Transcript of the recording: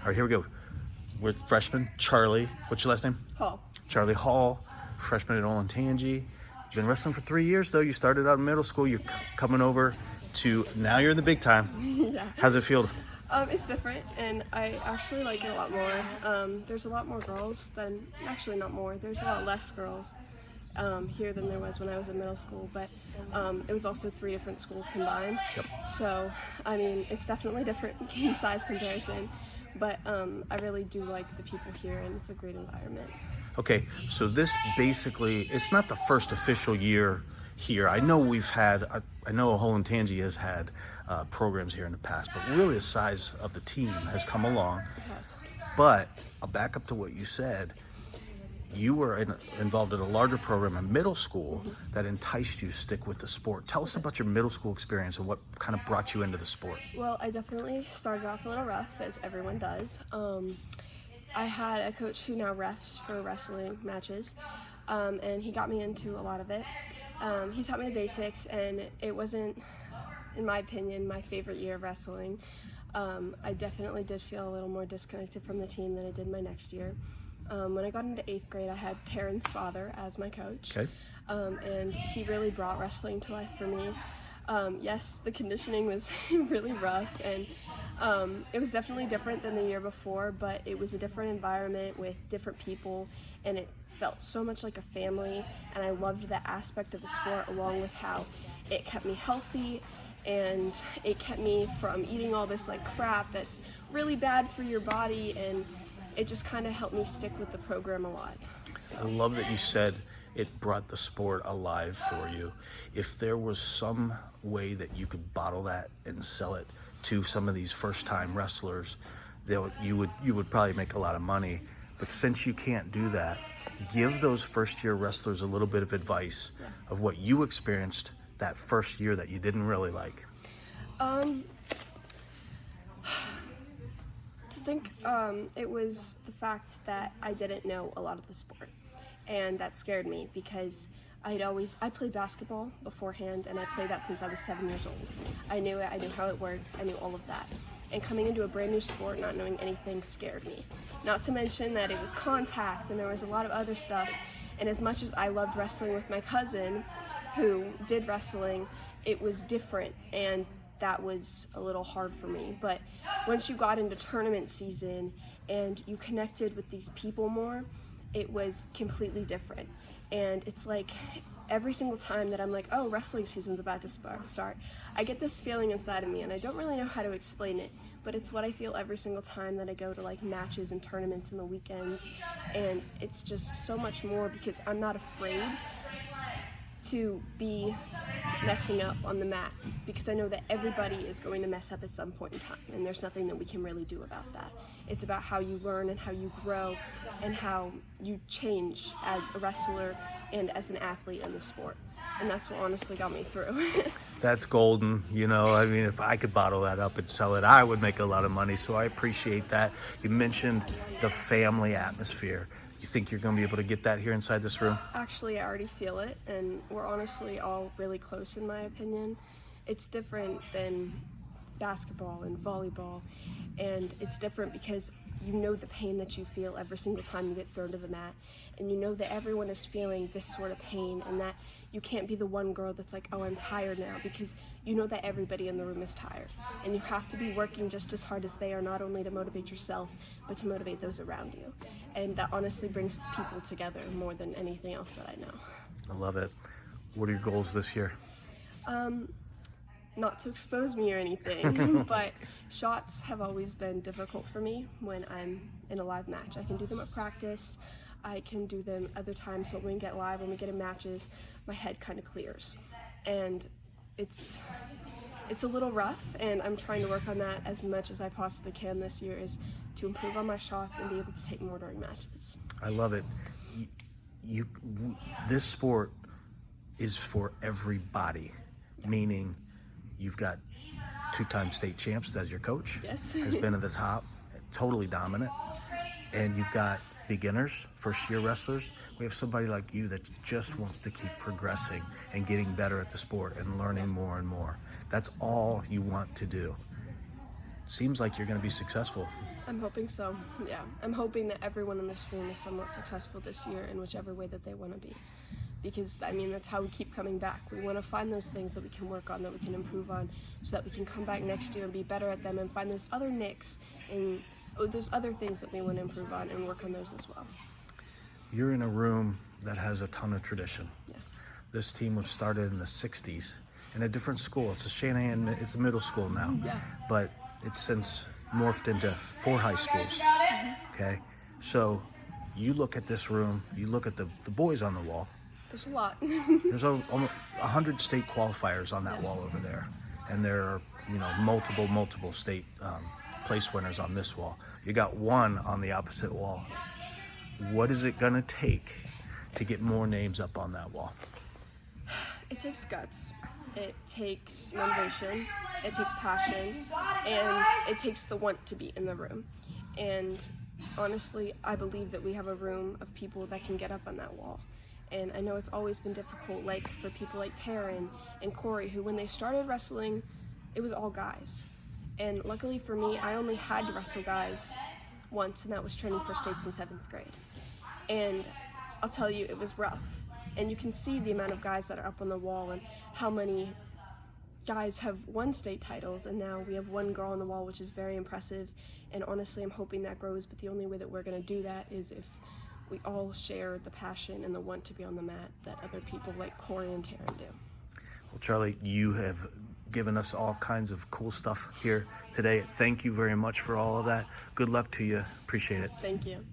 All right, here we go. We're freshman Charlea. What's your last name? Hall. Charlea Hall, freshman at Olentangy. Been wrestling for 3 years, though. You started out in middle school. You're coming over to now you're in the big time. Yeah. How's it feel? It's different, and I actually like it a lot more. There's a lot more girls than, actually not more, there's a lot less girls here than there was when I was in middle school, but it was also 3 different schools combined. Yep. So, I mean, it's definitely different in size comparison, but I really do like the people here, and it's a great environment. Okay, so this basically, it's not the first official year here. I know we've had, I know Olentangy has had programs here in the past, but really the size of the team has come along. It has. But I'll back up to what you said. You were involved in a larger program in middle school that enticed you to stick with the sport. Tell us about your middle school experience and what kind of brought you into the sport. Well, I definitely started off a little rough, as everyone does. I had a coach who now refs for wrestling matches, and he got me into a lot of it. He taught me the basics, and it wasn't, in my opinion, my favorite year of wrestling. I definitely did feel a little more disconnected from the team than I did my next year. When I got into 8th grade, I had Taryn's father as my coach, Okay. And he really brought wrestling to life for me. Yes, the conditioning was really rough, and it was definitely different than the year before, but it was a different environment with different people, and it felt so much like a family, and I loved that aspect of the sport, along with how it kept me healthy, and it kept me from eating all this like crap that's really bad for your body, and it just kind of helped me stick with the program a lot. I love that you said it brought the sport alive for you. If there was some way that you could bottle that and sell it to some of these first-time wrestlers, you would probably make a lot of money. But since you can't do that, give those first-year wrestlers a little bit of advice of what you experienced that first year that you didn't really like. It was the fact that I didn't know a lot of the sport, and that scared me because I played basketball beforehand, and I played that since I was 7 years old. I knew it, I knew how it worked, I knew all of that. And coming into a brand new sport, not knowing anything, scared me. Not to mention that it was contact, and there was a lot of other stuff, and as much as I loved wrestling with my cousin, who did wrestling, it was different, and that was a little hard for me. But once you got into tournament season and you connected with these people more, it was completely different. And it's like every single time that I'm like, oh, wrestling season's about to start, I get this feeling inside of me, and I don't really know how to explain it, but it's what I feel every single time that I go to like matches and tournaments in the weekends. And it's just so much more because I'm not afraid to be messing up on the mat, because I know that everybody is going to mess up at some point in time, and there's nothing that we can really do about that. It's about how you learn and how you grow and how you change as a wrestler and as an athlete in the sport, and that's what honestly got me through. That's golden. You know, I mean, if I could bottle that up and sell it, I would make a lot of money. So I appreciate that. You mentioned the family atmosphere. You think you're going to be able to get that here inside this room? Actually, I already feel it, and we're honestly all really close in my opinion. It's different than basketball and volleyball, and it's different because you know the pain that you feel every single time you get thrown to the mat, and you know that everyone is feeling this sort of pain, and that you can't be the one girl that's like, oh, I'm tired now, because you know that everybody in the room is tired, and you have to be working just as hard as they are, not only to motivate yourself, but to motivate those around you. And that honestly brings people together more than anything else that I know. I love it. What are your goals this year? Not to expose me or anything, but shots have always been difficult for me when I'm in a live match. I can do them at practice, I can do them other times, but when we get live, when we get in matches, my head kind of clears. And it's a little rough, and I'm trying to work on that as much as I possibly can this year, is to improve on my shots and be able to take more during matches. I love it. This sport is for everybody, meaning you've got 2-time state champs as your coach, Yes. has been at the top, totally dominant, and you've got beginners, first-year wrestlers. We have somebody like you that just wants to keep progressing and getting better at the sport and learning more and more. That's all you want to do. Seems like you're going to be successful. I'm hoping so, yeah. I'm hoping that everyone in this room is somewhat successful this year in whichever way that they want to be. Because, I mean, that's how we keep coming back. We want to find those things that we can work on, that we can improve on, so that we can come back next year and be better at them and find those other nicks and those other things that we want to improve on and work on those as well. You're in a room that has a ton of tradition. Yeah. This team was started in the 60s in a different school. It's a Shanahan, it's a middle school now, Yeah. but it's since morphed into 4 high schools. Okay, so you look at this room, you look at the boys on the wall. There's a lot. There's almost 100 state qualifiers on that wall over there, and there are multiple state place winners on this wall. You got one on the opposite wall. What is it gonna take to get more names up on that wall? It takes guts. It takes motivation. It takes passion, and it takes the want to be in the room. And honestly, I believe that we have a room of people that can get up on that wall. And I know it's always been difficult, like for people like Taryn and Corey, who when they started wrestling, it was all guys. And luckily for me, I only had to wrestle guys once, and that was training for states in 7th grade. And I'll tell you, it was rough. And you can see the amount of guys that are up on the wall and how many guys have won state titles, and now we have one girl on the wall, which is very impressive. And honestly, I'm hoping that grows, but the only way that we're going to do that is if we all share the passion and the want to be on the mat that other people like Corey and Taryn do. Well, Charlie, you have given us all kinds of cool stuff here today. Thank you very much for all of that. Good luck to you. Appreciate it. Thank you.